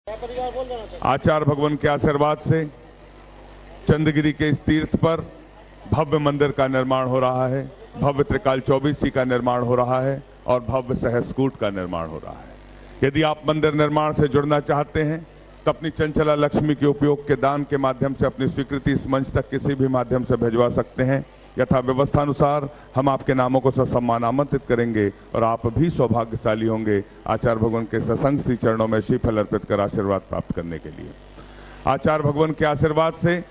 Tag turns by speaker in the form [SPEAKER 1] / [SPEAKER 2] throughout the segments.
[SPEAKER 1] आचार्य भगवान के आशीर्वाद से चंद्रगिरी के इस तीर्थ पर भव्य मंदिर का निर्माण हो रहा है, भव्य त्रिकाल चौबीसी का निर्माण हो रहा है और भव्य सहस्कूट का निर्माण हो रहा है। यदि आप मंदिर निर्माण से जुड़ना चाहते हैं तो अपनी चंचला लक्ष्मी के उपयोग के दान के माध्यम से अपनी स्वीकृति इस मंच तक किसी भी माध्यम से भिजवा सकते हैं। यथा व्यवस्था अनुसार हम आपके नामों को ससम्मान आमंत्रित करेंगे और आप भी सौभाग्यशाली होंगे आचार्य भगवान के सत्संग श्री चरणों में श्रीफल अर्पित कर आशीर्वाद प्राप्त करने के लिए। आचार्य भगवान के आशीर्वाद से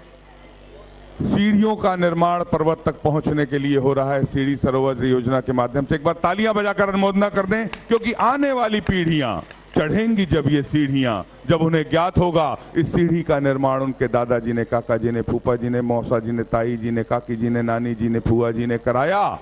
[SPEAKER 1] सीढ़ियों का निर्माण पर्वत तक पहुंचने के लिए हो रहा है। सीढ़ी सरोवर योजना के माध्यम से एक बार तालियां बजाकर अनुमोदना कर दें, क्योंकि आने वाली पीढ़ियां चढ़ेंगी जब ये सीढ़ियां, जब उन्हें ज्ञात होगा इस सीढ़ी का निर्माण उनके दादाजी ने, काका जी ने, फूफा जी ने, मौसा जी ने, ताई जी ने, काकी जी ने, नानी जी ने, फुआ जी ने कराया,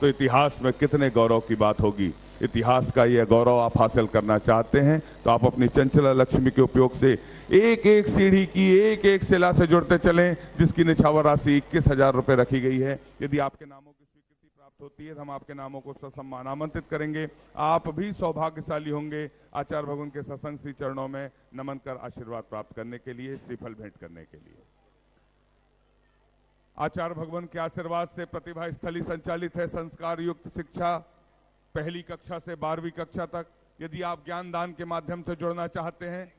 [SPEAKER 1] तो इतिहास में कितने गौरव की बात होगी। इतिहास का यह गौरव आप हासिल करना चाहते हैं तो आप अपनी चंचला लक्ष्मी के उपयोग से एक एक सीढ़ी की एक एक शिला से जुड़ते चलें, जिसकी निछावर राशि 21,000 रुपए रखी गई है। यदि आपके नामों की स्वीकृति प्राप्त होती है तो हम आपके नामों को ससम्मान आमंत्रित करेंगे। आप भी सौभाग्यशाली होंगे आचार्य भगवान के सत्संग श्री चरणों में नमन कर आशीर्वाद प्राप्त करने के लिए, श्रीफल भेंट करने के लिए। आचार्य भगवान के आशीर्वाद से प्रतिभा स्थली संचालित है संस्कार युक्त शिक्षा पहली कक्षा से 12वीं कक्षा तक। यदि आप ज्ञान दान के माध्यम से जुड़ना चाहते हैं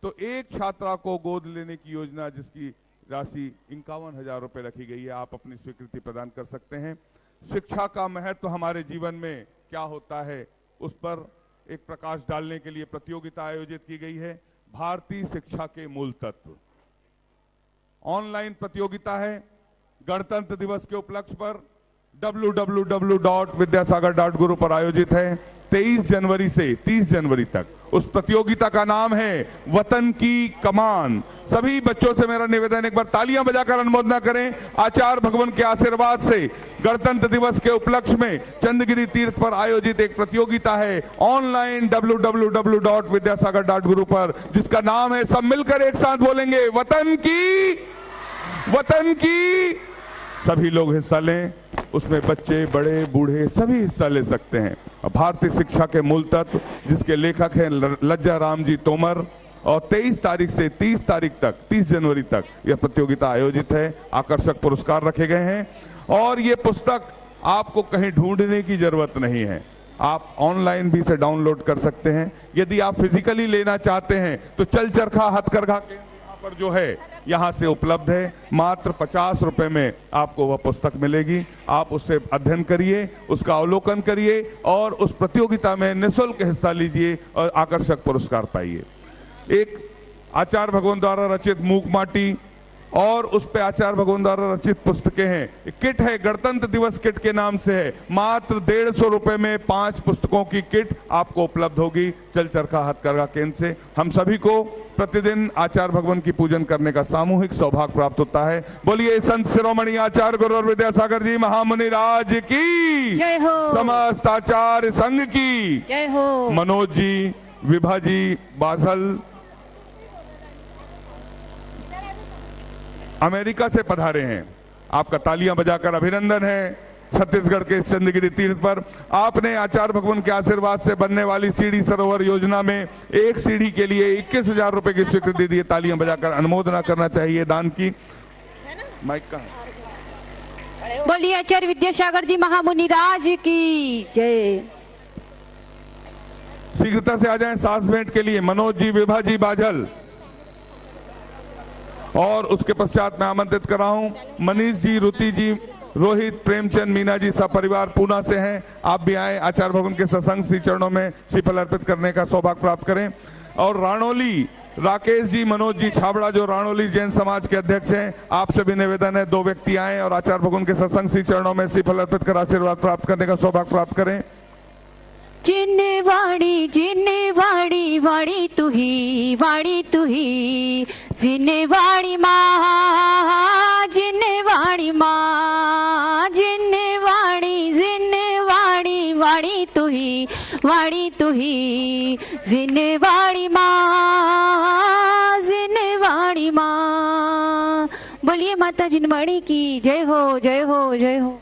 [SPEAKER 1] तो एक छात्रा को गोद लेने की योजना जिसकी राशि 51,000 रुपए रखी गई है, आप अपनी स्वीकृति प्रदान कर सकते हैं। शिक्षा का महत्व हमारे जीवन में क्या होता है उस पर एक प्रकाश डालने के लिए प्रतियोगिता आयोजित की गई है। भारतीय शिक्षा के मूल तत्व ऑनलाइन प्रतियोगिता है। गणतंत्र दिवस के उपलक्ष्य पर www.vidyasagar.guru पर आयोजित है 23 जनवरी से 30 जनवरी तक। उस प्रतियोगिता का नाम है वतन की कमान। सभी बच्चों से मेरा निवेदन, एक बार तालियां बजाकर अनुमोदना करें। आचार्य भगवान के आशीर्वाद से गणतंत्र दिवस के उपलक्ष्य में चंद्रगिरी तीर्थ पर आयोजित एक प्रतियोगिता है ऑनलाइन www.vidyasagar.guru पर, जिसका नाम है, सब मिलकर एक साथ बोलेंगे, वतन की। सभी लोग हिस्सा लें, उसमें बच्चे बड़े बूढ़े सभी हिस्सा ले सकते हैं। भारतीय शिक्षा के मूल तत्व जिसके लेखक हैं लज्जा राम जी तोमर, और 23 तारीख से 30 तारीख तक 30 जनवरी तक यह प्रतियोगिता आयोजित है। आकर्षक पुरस्कार रखे गए हैं और ये पुस्तक आपको कहीं ढूंढने की जरूरत नहीं है, आप ऑनलाइन भी इसे डाउनलोड कर सकते हैं। यदि आप फिजिकली लेना चाहते हैं तो चल चरखा हथकरघा केंद्र यहाँ पर जो है यहां से उपलब्ध है। मात्र 50 रुपए में आपको वह पुस्तक मिलेगी। आप उससे अध्ययन करिए, उसका अवलोकन करिए और उस प्रतियोगिता में निःशुल्क हिस्सा लीजिए और आकर्षक पुरस्कार पाइए। एक आचार्य भगवान द्वारा रचित मूक माटी और उस पे आचार्य भगवान द्वारा रचित पुस्तकें हैं। किट है, गणतंत्र दिवस किट के नाम से है। मात्र 150 रुपए में 5 पुस्तकों की किट आपको उपलब्ध होगी चल चरखा हथकरघा केंद्र से। हम सभी को प्रतिदिन आचार्य भगवान की पूजन करने का सामूहिक सौभाग्य प्राप्त होता है। बोलिए संत शिरोमणि आचार्य गुरु और विद्यासागर जी महामुनि राज की
[SPEAKER 2] जय हो,
[SPEAKER 1] समस्त आचार्य संघ की
[SPEAKER 2] जय हो।
[SPEAKER 1] मनोज जी, विभा जी बाझल अमेरिका से पधारे हैं, आपका तालियां बजाकर अभिनंदन है। छत्तीसगढ़ के चंद्रगिरी तीर्थ पर आपने आचार्य भगवान के आशीर्वाद से बनने वाली सीढ़ी सरोवर योजना में एक सीढ़ी के लिए 21,000 रुपए की स्वीकृति दी है। तालियां बजाकर अनुमोदना करना चाहिए दान की। माइक कहां है?
[SPEAKER 2] बोलिए आचार्य विद्यासागर जी महामुनि राज की जय।
[SPEAKER 1] शीघ्रता से आ जाएं सास भेंट के लिए मनोज जी, विभा जी बाझल। और उसके पश्चात मैं आमंत्रित कर रहा हूं मनीष जी, रुति जी, रोहित, प्रेमचंद, मीना जी सब परिवार पूना से हैं। आप भी आए, आचार्य भगवान के सत्संग श्री चरणों में श्रीफल अर्पित करने का सौभाग्य प्राप्त करें। और राणोली राकेश जी, मनोज जी छाबड़ा जो राणोली जैन समाज के अध्यक्ष हैं, आपसे भी निवेदन है 2 व्यक्ति आए और आचार्य भगवान के सत्संग श्री चरणों में श्रीफल अर्पित कर आशीर्वाद प्राप्त करने का सौभाग्य प्राप्त करें।
[SPEAKER 2] जिन्नेवाड़ी जिन्नेवाड़ी वाड़ी तू ही जिन्नेवाड़ी माँ, जिन्नेवाड़ी माँ, जिन्नेवाड़ी वाड़ी तू ही जिन्नेवाड़ी माँ, जिन्नेवाड़ी माँ। बोलिए माता जिन्नेवाड़ी की जय हो, जय हो, जय हो।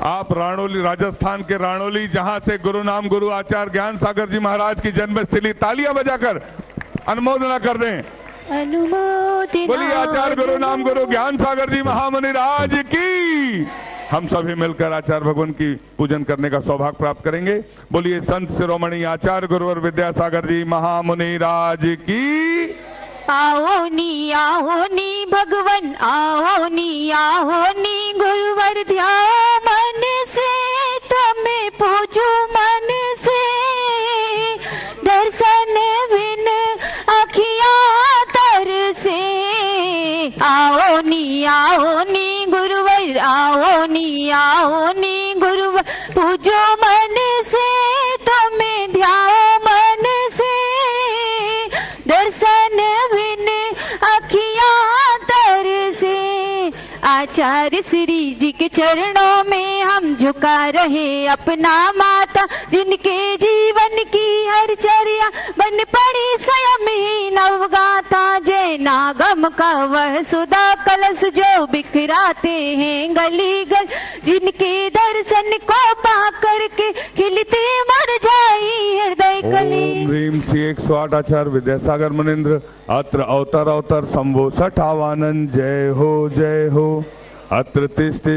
[SPEAKER 1] आप राणोली, राजस्थान के राणोली, जहां से गुरु आचार्य ज्ञान सागर जी महाराज की जन्मस्थली, तालियां बजाकर अनुमोदना कर दें।
[SPEAKER 2] अनुमोदना।
[SPEAKER 1] बोलिए आचार्य गुरु ज्ञान सागर जी महामुनि राज की। हम सभी मिलकर आचार्य भगवान की पूजन करने का सौभाग्य प्राप्त करेंगे। बोलिए संत शिरोमणि आचार्य गुरुवर विद्यासागर जी महामुनि राज की।
[SPEAKER 2] आओ नी भगवन, आओ नी गुरुवर, ध्याओ मन से, तुम्हें पूजो मन से, दर्शन बिन अखियां तर से। आओ नी गुरुवर, आओ नी गुरुवर, पूजो मन से, तुम्हें ध्याओ मन से, दर्शन बिन अखियां तर से। आचार्य श्री जी के चरणों में हम झुका रहे अपना माथा, जिनके जीवन की हर चर्या बन पड़ी स्वयं ही नवगाथा। जय नागम का वह सुधा कलश जो बिखराते हैं गली गल, जिनके दर्शन को पा करके खिलते मर जाई हृदय कली।
[SPEAKER 1] ओम ह्रीम श्री 108 आचार्य विद्यासागर मुनिन्द्र अत्र अवतर शंभो सठावानंद। जय हो अत्र तिष्ठ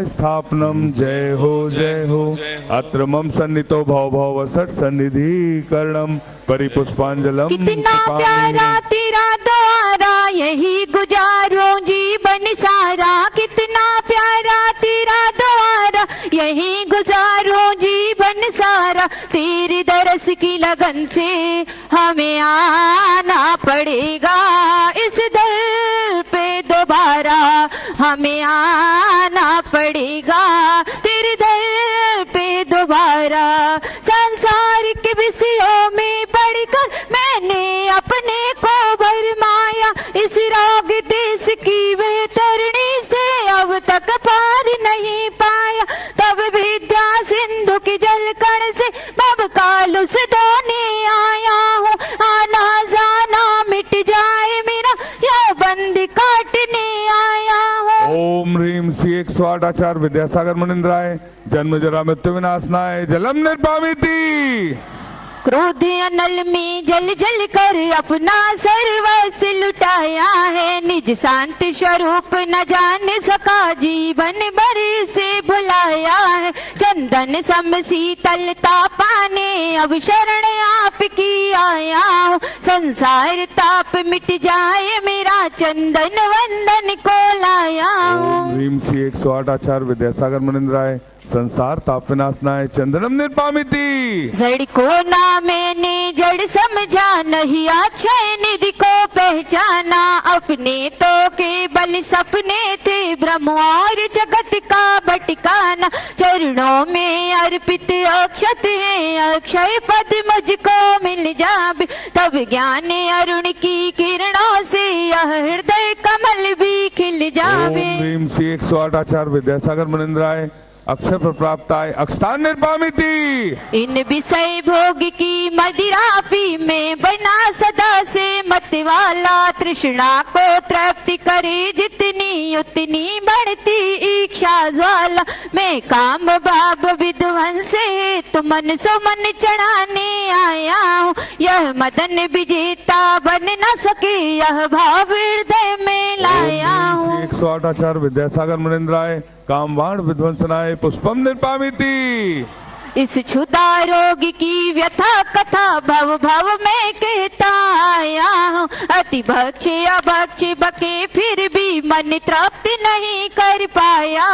[SPEAKER 1] स्थापनम। जय हो अत्र मम सन्नितो भव सठ सन्निधि कर्णम परिपुष्पांजलम।
[SPEAKER 2] कितना प्यारा तेरा द्वारा, यही गुजारो जीवन सारा। कितना प्यारा तेरा द्वारा, यही गुजारो जीवन सारा। तेरी दरस की लगन से हमें आना पड़ेगा इस दर पे दोबारा। हमें आना पड़ेगा तेरे दर पे दोबारा। सांसारिक विषयों में पढ़कर मैंने अपने को भरमाया, इस रोग देश की बेतरणी से अब तक पार नहीं पाया। तब विद्या सिंधु की जलकण से बब कालू से धोने आया हूँ। आना जाना मिट जाए मेरा, यह बंद काटने आया हूँ।
[SPEAKER 1] ओम ह्रीम श्री 108 आचार्य विद्यासागर मुनिन्द्राय जन्म जरा मृत्यु विनाशनाय जलम निर्पामिति।
[SPEAKER 2] क्रोध अनल में जल जल कर अपना सर्वस्व लुटाया है। निज शांत स्वरूप न जान सका, जीवन भर से भुलाया है। चंदन सम शीतलता पाने अब शरण आपकी आया हूँ। संसार ताप मिट जाए मेरा, चंदन वंदन को लाया हूँ।
[SPEAKER 1] ह्रीम श्री 108 आचार्य विद्यासागर मुनिन्द्राय संसार ताप विनाशनाय चंदनम निर्पामिति।
[SPEAKER 2] जड़ को ना मैंने जड़ समझा, नहीं अक्षय निधि को पहचाना। अपने तो केवल सपने थे, ब्रह्म और जगत का भटकाना। चरणों में अर्पित अक्षत है, अक्षय पद मुझको मिल जावे। तब ज्ञान अरुण की किरणों से यह हृदय कमल भी खिल जावे।
[SPEAKER 1] ओम ह्रीम श्री 108 आचार्य विद्यासागर मुनिन्द्राय अक्षर पर प्राप्त आय अक्षतान निर्पामिति।
[SPEAKER 2] इन विषय भोग की मदिरा पी में बना सदा से मतवाला। तृष्णा को तृप्ति करे जितनी उतनी बढ़ती इच्छा ज्वाला। मैं काम भाव विध्वंस है तो मन सो मन चढ़ाने आया हूँ। यह मदन विजेता बन न सके, यह भाव हृदय में लाया हूँ।
[SPEAKER 1] 108 आचार्य विद्यासागर मुनिन्द्राय कामवाण विध्वंसनाय पुष्पम निर्पामिति।
[SPEAKER 2] इस क्षुधा रोग की व्यथा कथा भव भव में कहता आया हूँ। अति भक्ष अभक्ष बके फिर भी मन तृप्त नहीं कर पाया।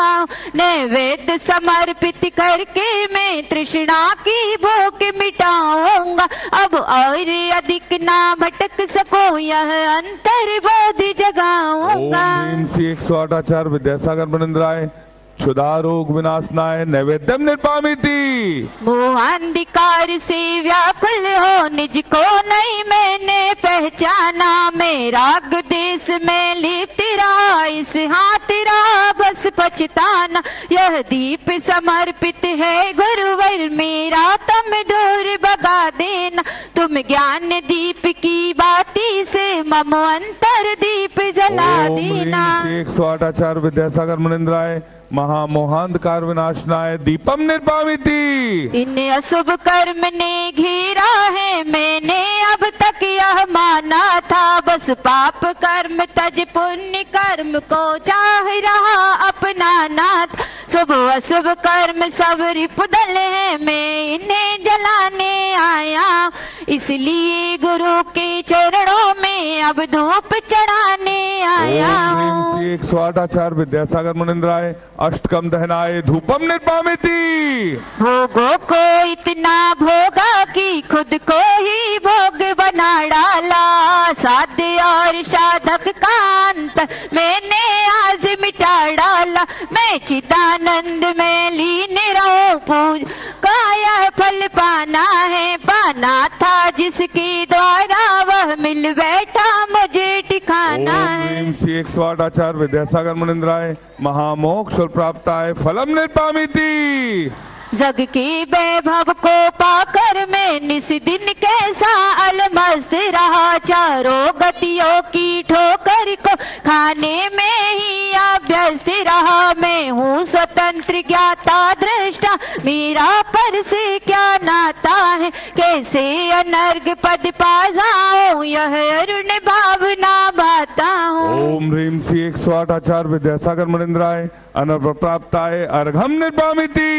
[SPEAKER 2] नैवेद्य समर्पित करके मैं तृष्णा की भूख मिटाऊंगा। अब और अधिक ना भटक सको, यह अंतर बोध जगाऊंगा।
[SPEAKER 1] ओम श्री 108 आचार्य विद्यासागर मुनिन्द्राय क्षुधा रोग विनाशनाय नैवेद्यम निर्पामिति।
[SPEAKER 2] मोहांधिकार से व्याकुल हो, निज को नहीं मैंने पहचाना। मैं राग देश में लिप्त रहा, इस हाथ रहा बस पछताना। यह दीप समर्पित है गुरुवर मेरा, तम दूर जगा देना, तुम ज्ञान दीप की बाती से मम अंतर दीप जला देना।
[SPEAKER 1] 108 आचार्य विद्यासागर मुनिंद्राय महामोहांधकार विनाशनाय दीपम निर्वामिति।
[SPEAKER 2] इन अशुभ कर्म ने घेरा है, मैंने अब तक यह माना था, बस पाप कर्म तज पुण्य कर्म को चाह रहा अपनाना था। शुभ अशुभ कर्म सब रिपुदल है, मैं इन्हें जलाने आया, इसलिए गुरु के चरणों में अब धूप चढ़ाने आया हूँ।
[SPEAKER 1] 108 आचार्य विद्यासागर मुनिंद्राय अष्टकम दहनाय धूपम निर्वामिति।
[SPEAKER 2] भोगों को इतना भोगा कि खुद को ही भोग बना डाला, साध्य और साधक का अंतर मैंने आज मिटा डाला। मैं चिदानंद में लीन रहूं, पूज का यह फल पाना है, पाना था जिसके द्वारा वह मिल बैठा मुझे ठिकाना है।
[SPEAKER 1] 108 आचार्य विद्यासागर मुनिंद्राय महामोक्ष प्राप्ताय फलम निर्वामिति।
[SPEAKER 2] जग के वैभव को पाकर मैं निस दिन कैसा अलमस्त रहा, चारों गतियों की ठोकर को खाने में ही अभ्यस्त रहा। मैं हूँ स्वतंत्र ज्ञाता दृष्टा, मेरा पर से क्या नाता है, कैसे अनर्ग पद पा जाऊं, यह अरुण भावना भाता हूँ।
[SPEAKER 1] ओम ह्रीम 108 आचार्य विद्यासागर मुनिंद्राय अनर्भ प्राप्ताय अर्घम निर्वामिति।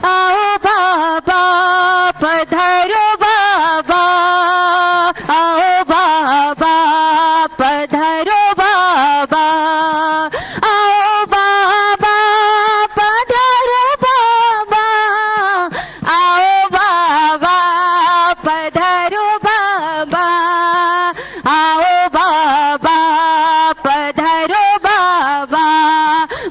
[SPEAKER 2] आओ बाबा पधारो बाबा, आओ बाबा पधारो बाबा, आओ बाबा पधारो बाबा, आओ बाबा पधारो बाबा, आओ बाबा पधारो बाबा।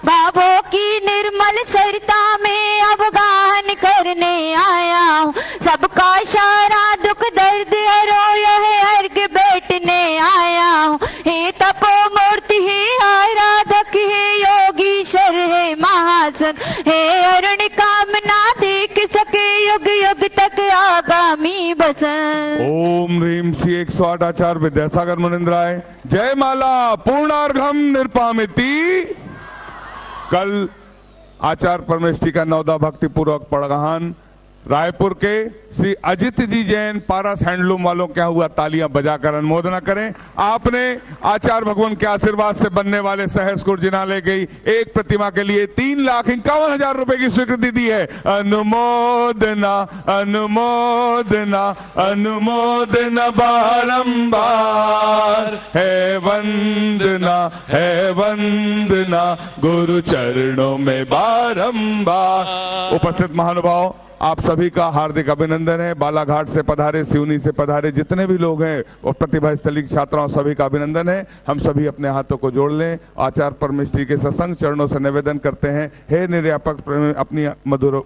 [SPEAKER 2] बाबों की निर्मल सरिता में अब गान करने आया हूँ, सबका सारा दुख दर्द हरो यह अर्घ बैठने आया हूँ। हे तपो मूर्ति हे आराधक हे योगीश्वर हे महासन, हे अरुण कामना देख सके युग युग तक आगामी बसन।
[SPEAKER 1] ओम ह्रीम 108 आचार्य विद्यासागर मुनिंद्राय जय माला पूर्णार्घम निर्वामिति। कल आचार्य परमेष्ठी का नवदा भक्ति पूर्वक पड़गहान रायपुर के श्री अजित जी जैन पारस हैंडलूम वालों के यहाँ हुआ, तालियां बजाकर अनुमोदना करें। आपने आचार्य भगवान के आशीर्वाद से बनने वाले सहस्कुट जिनालय की एक प्रतिमा के लिए 3,51,000 रुपए की स्वीकृति दी है। अनुमोदना अनुमोदना अनुमोदना बारंबार, है वंदना गुरु चरणों में बारंबार। उपस्थित महानुभाव आप सभी का हार्दिक अभिनंदन है। बालाघाट से पधारे, सिवनी से पधारे जितने भी लोग हैं और प्रतिभा स्थली की छात्राओं सभी का अभिनंदन है। हम सभी अपने हाथों को जोड़ लें, आचार्य परमेष्ठी के सत्संग चरणों से निवेदन करते हैं। हे निर्यापक अपनी मधुर